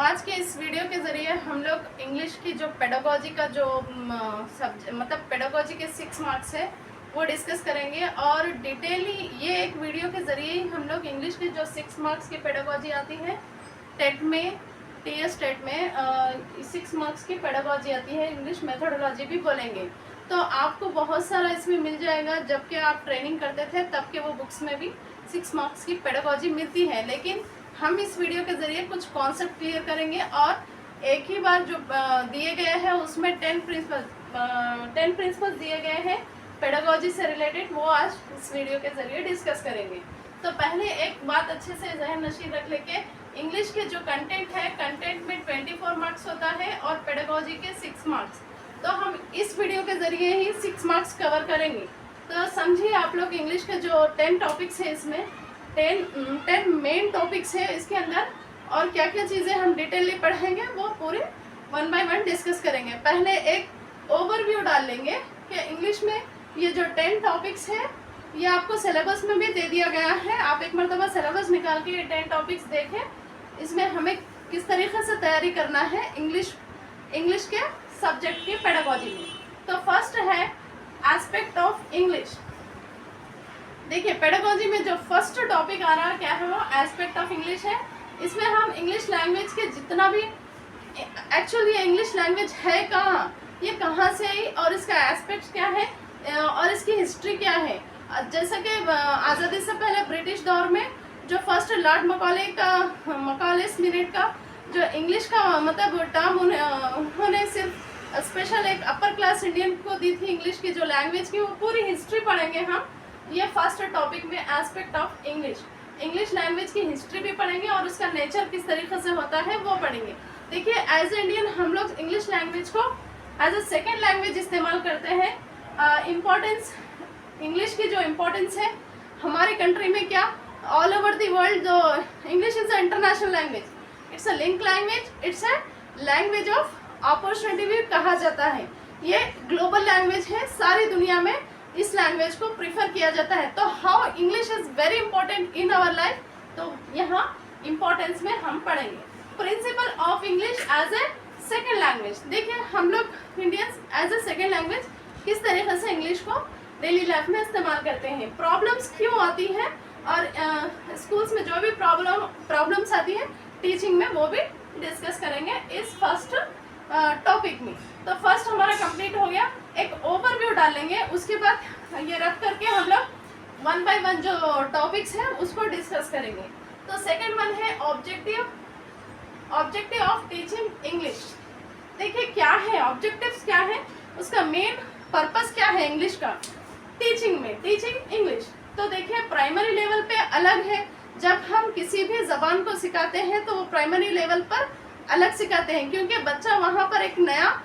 आज के इस वीडियो के ज़रिए हम लोग इंग्लिश की जो पेडागोजी का जो मतलब पेडागोजी के 6 मार्क्स है वो डिस्कस करेंगे। और डिटेली ये एक वीडियो के ज़रिए ही हम लोग इंग्लिश के जो 6 मार्क्स की पेडागोजी आती है टेट में, टीएस टेट में 6 मार्क्स की पेडागोजी आती है, इंग्लिश मेथोडोलॉजी भी बोलेंगे। तो आपको बहुत सारा इसमें मिल जाएगा। जबकि आप ट्रेनिंग करते थे तब के वो बुक्स में भी 6 मार्क्स की पेडागोजी मिलती है, लेकिन हम इस वीडियो के ज़रिए कुछ कॉन्सेप्ट क्लियर करेंगे और एक ही बार जो दिए गए हैं उसमें 10 प्रिंसिपल्स दिए गए हैं पेडागोजी से रिलेटेड, वो आज इस वीडियो के ज़रिए डिस्कस करेंगे। तो पहले एक बात अच्छे से ज़हन नशीन रख लेके, इंग्लिश के जो कंटेंट है, कंटेंट में 24 मार्क्स होता है और पेडागोजी के 6 मार्क्स। तो हम इस वीडियो के ज़रिए ही 6 मार्क्स कवर करेंगे। तो समझिए आप लोग, इंग्लिश के जो 10 टॉपिक्स है, इसमें 10 मेन टॉपिक्स है इसके अंदर, और क्या क्या चीज़ें हम डिटेलली पढ़ेंगे वो पूरे 1 बाय 1 डिस्कस करेंगे। पहले एक ओवरव्यू डाल लेंगे कि इंग्लिश में ये जो 10 टॉपिक्स है ये आपको सिलेबस में भी दे दिया गया है। आप एक मरतबा सिलेबस निकाल के ये 10 टॉपिक्स देखें, इसमें हमें किस तरीके से तैयारी करना है इंग्लिश के सब्जेक्ट की पेडागोजी में। तो फर्स्ट है एस्पेक्ट ऑफ इंग्लिश। देखिए, पेडागोजी में जो फर्स्ट टॉपिक आ रहा है क्या है, वो एस्पेक्ट ऑफ इंग्लिश है। इसमें हम इंग्लिश लैंग्वेज के जितना भी एक्चुअली ये इंग्लिश लैंग्वेज है कहाँ, ये कहाँ से आई और इसका एस्पेक्ट क्या है और इसकी हिस्ट्री क्या है। जैसे कि आज़ादी से पहले ब्रिटिश दौर में जो फर्स्ट लॉर्ड मकॉलेस मिनट का जो इंग्लिश का मतलब टर्म उन्होंने सिर्फ स्पेशल एक अपर क्लास इंडियन को दी थी इंग्लिश की जो लैंग्वेज की, वो पूरी हिस्ट्री पढ़ेंगे हम ये फर्स्ट टॉपिक में, एस्पेक्ट ऑफ इंग्लिश लैंग्वेज की हिस्ट्री भी पढ़ेंगे और उसका नेचर किस तरीके से होता है वो पढ़ेंगे। देखिए, एज ए इंडियन हम लोग इंग्लिश लैंग्वेज को एज ए सेकेंड लैंग्वेज इस्तेमाल करते हैं। इम्पोर्टेंस इंग्लिश की जो इम्पोर्टेंस है हमारी कंट्री में, क्या ऑल ओवर द वर्ल्ड जो English is a international language, it's a link language, it's a language of opportunity भी कहा जाता है। ये ग्लोबल लैंग्वेज है, सारी दुनिया में इस लैंग्वेज को प्रीफर किया जाता है। तो how English is very important in our life, तो यहाँ इम्पोर्टेंस में हम पढ़ेंगे principle of English as a second language. देखिए, हम लोग Indians as a second language किस तरीके से इंग्लिश को डेली लाइफ में इस्तेमाल करते हैं, प्रॉब्लम्स क्यों आती हैं और स्कूल्स में जो भी प्रॉब्लम्स आती है टीचिंग में, वो भी डिस्कस करेंगे इस फर्स्ट टॉपिक में। तो फर्स्ट हमारा कंप्लीट हो गया, एक ओवरव्यू डालेंगे, उसके बाद ये रख करके हम लोग 1 बाय 1 जो टॉपिक्स हैं उसको डिस्कस करेंगे। तो सेकंड वन है ऑब्जेक्टिव ऑफ टीचिंग इंग्लिश। देखिए, क्या है ऑब्जेक्टिव्स, क्या है उसका मेन पर्पस, क्या है इंग्लिश का टीचिंग में, टीचिंग इंग्लिश। तो देखिए, प्राइमरी लेवल पे अलग है, जब हम किसी भी जबान को सिखाते हैं तो वो प्राइमरी लेवल पर अलग सिखाते हैं, क्योंकि बच्चा वहाँ पर एक नया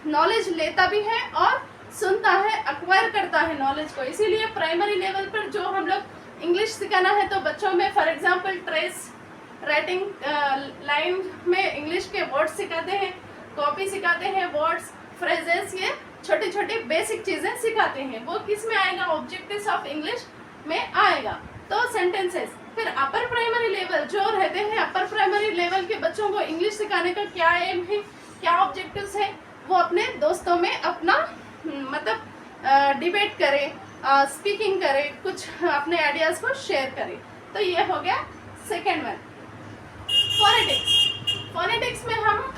नॉलेज लेता भी है और सुनता है, एक्वायर करता है नॉलेज को। इसीलिए प्राइमरी लेवल पर जो हम लोग इंग्लिश सिखाना है तो बच्चों में for example trace writing line में इंग्लिश के वर्ड्स सिखाते हैं, कॉपी सिखाते हैं, वर्ड्स, फ्रेजेस, ये छोटी छोटी बेसिक चीज़ें सिखाते हैं। वो किस में आएगा, ऑब्जेक्टिव्स ऑफ इंग्लिश में आएगा। तो सेंटेंसेस, फिर अपर प्राइमरी लेवल जो रहते हैं, अपर प्राइमरी लेवल के बच्चों को इंग्लिश सिखाने का क्या एम है, क्या ऑब्जेक्टिव्स है, वो अपने दोस्तों में अपना मतलब डिबेट करें, स्पीकिंग करें, कुछ अपने आइडियाज़ को शेयर करें। तो ये हो गया सेकेंड वन। फोनेटिक्स में हम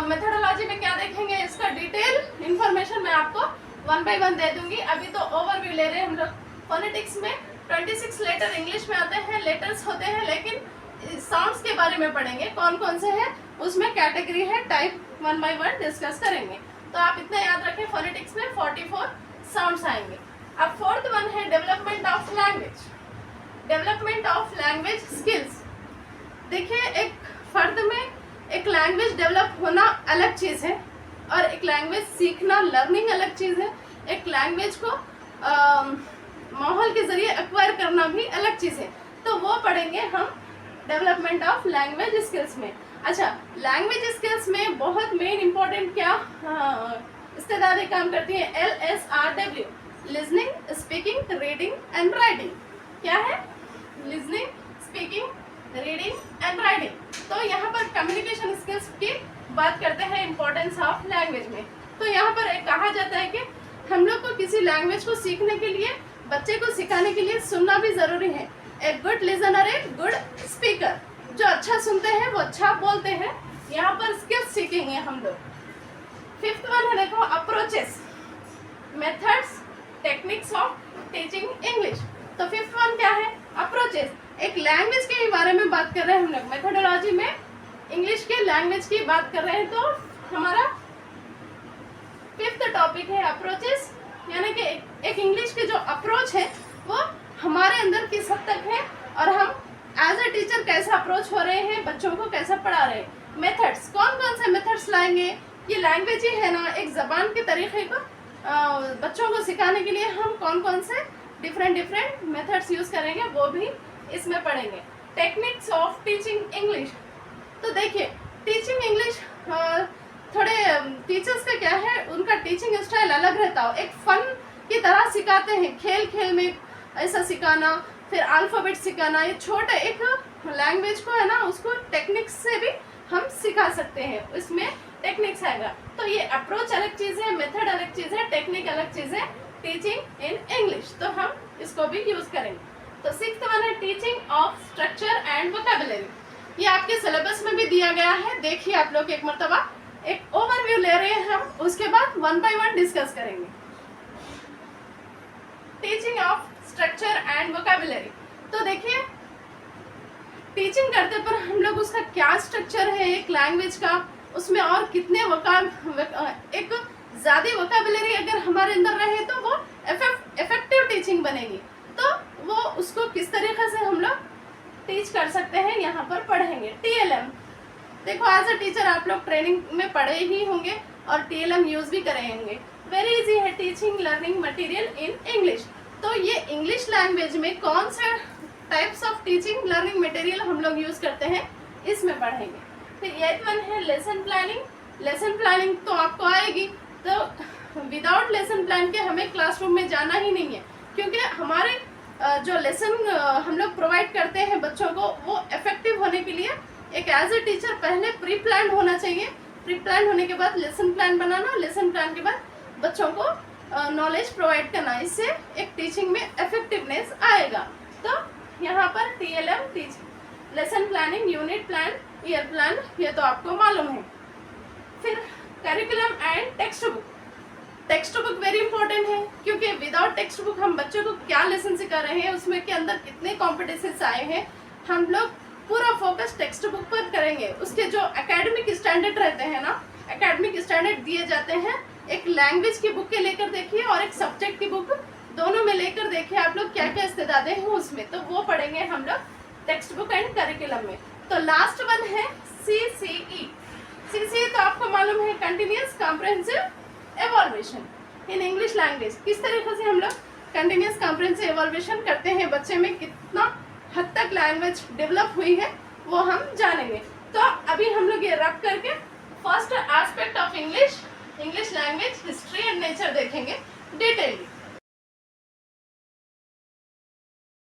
मेथोडोलॉजी में क्या देखेंगे, इसका डिटेल इंफॉर्मेशन मैं आपको 1 बाय 1 दे दूंगी। अभी तो ओवरव्यू ले रहे हैं हम लोग। फोनेटिक्स में 26 लेटर इंग्लिश में आते हैं, लेटर्स होते हैं, लेकिन साउंड्स के बारे में पढ़ेंगे, कौन कौन से हैं, उसमें कैटेगरी है, टाइप 1 बाय 1 डिस्कस करेंगे। तो आप इतना याद रखें, फोनेटिक्स में 44 साउंड्स आएंगे। अब फोर्थ वन है डेवलपमेंट ऑफ लैंग्वेज स्किल्स। देखिए, एक फर्द में एक लैंग्वेज डेवलप होना अलग चीज़ है और एक लैंग्वेज सीखना, लर्निंग अलग चीज़ है। एक लैंग्वेज को माहौल के ज़रिए एक्वायर करना भी अलग चीज़ है। तो वो पढ़ेंगे हम डेवलपमेंट ऑफ लैंग्वेज स्किल्स में। अच्छा, लैंग्वेज स्किल्स में बहुत मेन इंपॉर्टेंट क्या इस्तेदादें काम करती है, LSRW, listening, speaking, reading and writing. क्या है, listening, speaking, reading and writing. तो यहाँ पर कम्युनिकेशन स्किल्स की बात करते हैं, इम्पोर्टेंस ऑफ लैंग्वेज में। तो यहाँ पर एक कहा जाता है कि हम लोग को किसी लैंग्वेज को सीखने के लिए, बच्चे को सिखाने के लिए सुनना भी ज़रूरी है। A good listener a good speaker, जो अच्छा सुनते हैं वो अच्छा बोलते हैं। यहाँ पर स्किल्स सीखेंगे हम लोग। फिफ्थ वन है देखो, approaches, methods, techniques of teaching English. तो फिफ्थ वन क्या है? अप्रोचेस। एक लैंग्वेज के बारे में बात कर रहे हैं हम लोग, मेथोडोलॉजी में इंग्लिश के लैंग्वेज की बात कर रहे हैं। तो हमारा फिफ्थ टॉपिक है अप्रोचेस, यानी कि एक इंग्लिश के जो अप्रोच है वो हमारे अंदर किस हद तक है और हम एज ए टीचर कैसा अप्रोच हो रहे हैं, बच्चों को कैसा पढ़ा रहे हैं। मेथड्स, कौन कौन से मेथड्स लाएंगे? ये लैंग्वेज ही है ना, एक ज़बान के तरीके को बच्चों को सिखाने के लिए हम कौन कौन से डिफरेंट मेथड्स यूज़ करेंगे वो भी इसमें पढ़ेंगे। Techniques of teaching English. तो देखिए, टीचिंग इंग्लिश थोड़े टीचर्स का क्या है, उनका टीचिंग स्टाइल अलग रहता हो। एक फन की तरह सिखाते हैं, खेल खेल में ऐसा सिखाना, फिर अल्फ़ाबेट सिखाना। ये छोटे एक लैंग्वेज को है ना, उसको टेक्निक्स से भी हम सिखा सकते हैं, इसमें टेक्निक्स आएगा। तो ये अप्रोच अलग चीज़ है, मेथड अलग चीज़ है, टेक्निक अलग चीज़ है, टीचिंग इन इंग्लिश। तो हम इसको भी यूज़ करेंगे। तो सिक्स्थ वन है teaching of structure and vocabulary. ये आपके सिलेबस में भी दिया गया है, देखिए आप लोग एक मरतबा। एक ओवरव्यू ले रहे हैं हम, उसके बाद वन बाय वन डिस्कस करेंगे। Teaching of structure and vocabulary. तो देखिए, टीचिंग करते पर हम लोग उसका क्या स्ट्रक्चर है एक लैंग्वेज का, उसमें और कितने एक ज़्यादा वोकैबुलरी अगर हमारे अंदर रहे तो वो इफेक्टिव टीचिंग बनेगी। तो वो उसको किस तरीके से हम लोग टीच कर सकते हैं, यहाँ पर पढ़ेंगे। TLM, देखो एज अ टीचर आप लोग ट्रेनिंग में पढ़े ही होंगे और TLM यूज़ भी करेंगे। वेरी इजी है, teaching learning material in English. तो ये इंग्लिश लैंग्वेज में कौन से types of teaching learning material हम लोग यूज़ करते हैं, इसमें पढ़ेंगे। फिर एट वन है लेसन प्लानिंग। लेसन प्लानिंग तो आपको आएगी, तो विदाउट लेसन प्लान के हमें क्लासरूम में जाना ही नहीं है, क्योंकि हमारे जो लेसन हम लोग प्रोवाइड करते हैं बच्चों को, वो इफेक्टिव होने के लिए एक एज ए टीचर पहले प्री प्लान होना चाहिए। प्री प्लान होने के बाद लेसन प्लान बनाना, लेसन प्लान के बाद बच्चों को नॉलेज प्रोवाइड करना, इससे एक टीचिंग में इफेक्टिवनेस आएगा। तो यहाँ पर TLM, teaching lesson planning, unit plan, year plan, ये तो आपको मालूम है। फिर curriculum and text book. Text book very important है, क्योंकि विदाउट टेक्स्ट बुक हम बच्चों को क्या लेसन सिखा रहे हैं, उसमें के अंदर कितने कॉम्पिटिशन्स आए हैं, हम लोग पूरा फोकस टेक्स्ट बुक पर करेंगे। उसके जो एकेडमिक स्टैंडर्ड रहते हैं ना, एकेडमिक स्टैंडर्ड दिए जाते हैं, एक लैंग्वेज की बुक के लेकर देखिए और एक सब्जेक्ट की बुक, दोनों में लेकर देखिए आप लोग क्या क्या इस्तेदादे हैं उसमें, तो वो पढ़ेंगे हम लोग टेक्स्ट बुक एंड करिकुलम में। तो लास्ट वन है CCE। CCE तो आपको मालूम है, continuous comprehensive evolution in English language. किस तरीके से हम लोग कंटिन्यूस कॉम्प्रिहेंसिव एवॉल्यूशन करते हैं, बच्चे में कितना हद तक लैंग्वेज डेवलप हुई है वो हम जानेंगे। तो अभी हम लोग ये रख करके first aspect of English language, history and nature देखेंगे डिटेल।